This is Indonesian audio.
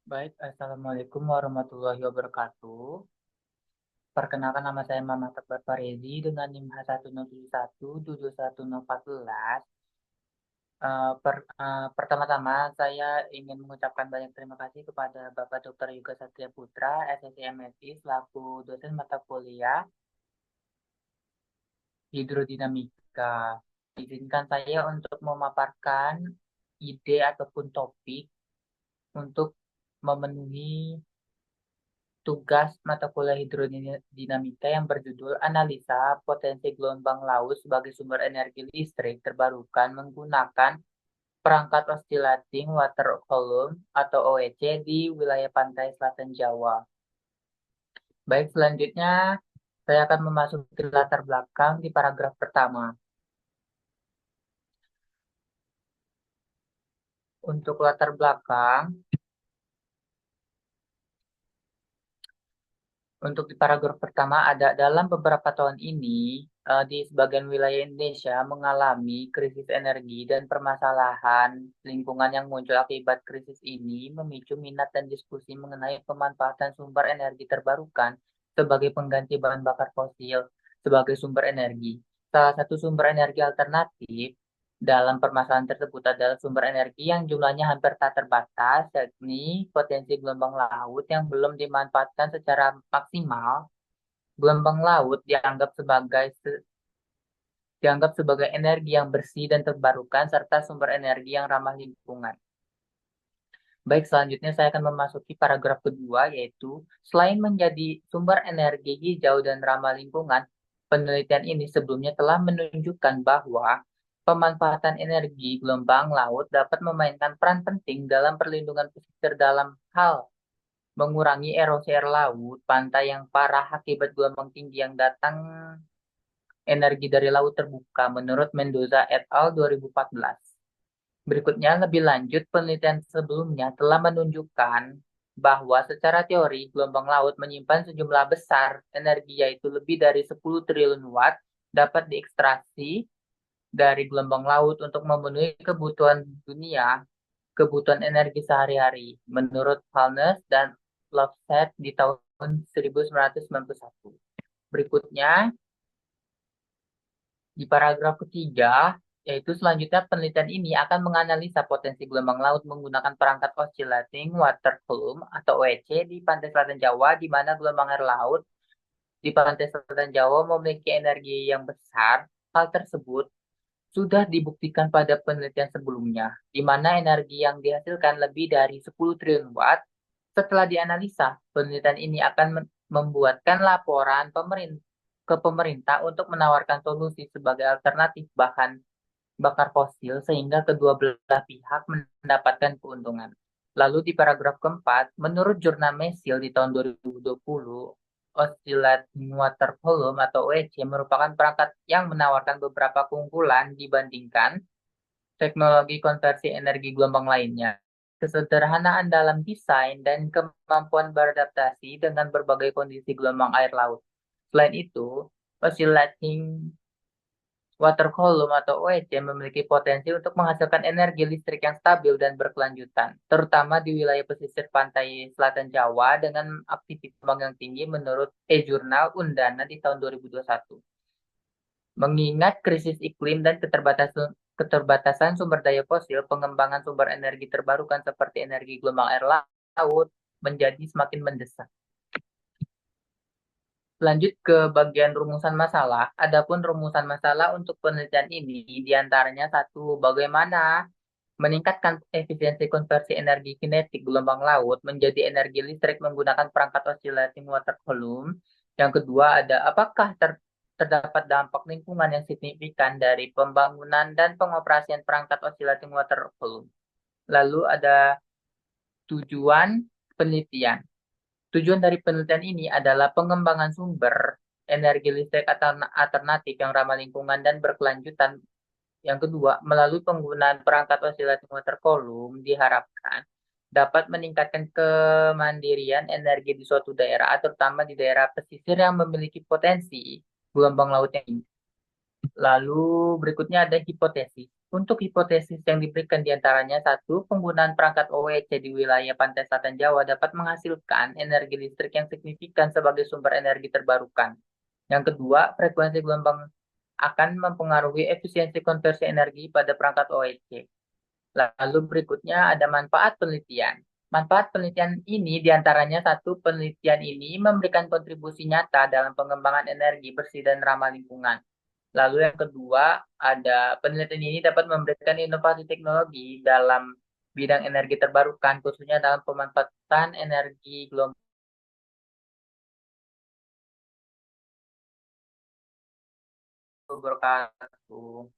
Baik, Assalamualaikum warahmatullahi wabarakatuh. Perkenalkan nama saya Muhammad Akbar Farezi dengan NIM H1071 Pertama-tama saya ingin mengucapkan banyak terima kasih kepada Bapak Dr. Yuga Satria Putra, SSI MSI, selaku dosen mata kuliah Hidrodinamika. Izinkan saya untuk memaparkan ide ataupun topik untuk memenuhi tugas mata kuliah hidrodinamika yang berjudul Analisa Potensi Gelombang Laut sebagai Sumber Energi Listrik Terbarukan menggunakan Perangkat Oscillating Water Column atau OEC di wilayah pantai selatan Jawa. Baik, selanjutnya saya akan memasuki latar belakang di paragraf pertama. Untuk latar belakang, Untuk di paragraf pertama ada dalam beberapa tahun ini di sebagian wilayah Indonesia mengalami krisis energi dan permasalahan lingkungan yang muncul akibat krisis ini memicu minat dan diskusi mengenai pemanfaatan sumber energi terbarukan sebagai pengganti bahan bakar fosil sebagai sumber energi. Salah satu sumber energi alternatif dalam permasalahan tersebut adalah sumber energi yang jumlahnya hampir tak terbatas, yakni potensi gelombang laut yang belum dimanfaatkan secara maksimal. Gelombang laut dianggap sebagai energi yang bersih dan terbarukan serta sumber energi yang ramah lingkungan. Baik, selanjutnya saya akan memasuki paragraf kedua, yaitu selain menjadi sumber energi hijau dan ramah lingkungan, penelitian ini sebelumnya telah menunjukkan bahwa pemanfaatan energi gelombang laut dapat memainkan peran penting dalam perlindungan pesisir dalam hal mengurangi erosi air laut, pantai yang parah akibat gelombang tinggi yang datang energi dari laut terbuka, menurut Mendoza et al. 2014. Berikutnya, lebih lanjut, penelitian sebelumnya telah menunjukkan bahwa secara teori gelombang laut menyimpan sejumlah besar energi yaitu lebih dari 10 triliun watt dapat diekstraksi dari gelombang laut untuk memenuhi kebutuhan dunia, kebutuhan energi sehari-hari, menurut Halnes dan Lovset di tahun 1991. Berikutnya, di paragraf ketiga, yaitu selanjutnya penelitian ini akan menganalisa potensi gelombang laut menggunakan perangkat Oscillating Water Column atau OEC di pantai selatan Jawa, di mana gelombang air laut di pantai selatan Jawa memiliki energi yang besar. Hal tersebut sudah dibuktikan pada penelitian sebelumnya, di mana energi yang dihasilkan lebih dari 10 triliun watt. Setelah dianalisa, penelitian ini akan membuatkan laporan ke pemerintah untuk menawarkan solusi sebagai alternatif bahan bakar fosil sehingga kedua belah pihak mendapatkan keuntungan. Lalu di paragraf keempat, menurut jurnal Mesil di tahun 2020, Oscillating Water Column atau OEC merupakan perangkat yang menawarkan beberapa keunggulan dibandingkan teknologi konversi energi gelombang lainnya. Kesederhanaan dalam desain dan kemampuan beradaptasi dengan berbagai kondisi gelombang air laut. Selain itu, oscillating water column atau OEC memiliki potensi untuk menghasilkan energi listrik yang stabil dan berkelanjutan, terutama di wilayah pesisir pantai selatan Jawa dengan aktivitas gelombang yang tinggi menurut e-jurnal Undana di tahun 2021. Mengingat krisis iklim dan keterbatasan sumber daya fosil, pengembangan sumber energi terbarukan seperti energi gelombang air laut menjadi semakin mendesak. Lanjut ke bagian rumusan masalah. Adapun rumusan masalah untuk penelitian ini diantaranya satu, bagaimana meningkatkan efisiensi konversi energi kinetik gelombang laut menjadi energi listrik menggunakan perangkat oscillating water column. Yang kedua ada apakah terdapat dampak lingkungan yang signifikan dari pembangunan dan pengoperasian perangkat oscillating water column. Lalu ada tujuan penelitian. Tujuan dari penelitian ini adalah pengembangan sumber energi listrik alternatif yang ramah lingkungan dan berkelanjutan. Yang kedua, melalui penggunaan perangkat oscillating water column diharapkan dapat meningkatkan kemandirian energi di suatu daerah, terutama di daerah pesisir yang memiliki potensi gelombang laut yang tinggi. Lalu berikutnya ada hipotesis. Untuk hipotesis yang diberikan diantaranya satu, penggunaan perangkat OEC di wilayah pantai selatan Jawa dapat menghasilkan energi listrik yang signifikan sebagai sumber energi terbarukan. Yang kedua, frekuensi gelombang akan mempengaruhi efisiensi konversi energi pada perangkat OEC. Lalu berikutnya ada manfaat penelitian. Manfaat penelitian ini diantaranya satu, penelitian ini memberikan kontribusi nyata dalam pengembangan energi bersih dan ramah lingkungan. Lalu yang kedua, ada penelitian ini dapat memberikan inovasi teknologi dalam bidang energi terbarukan, khususnya dalam pemanfaatan energi gelombang berkatu.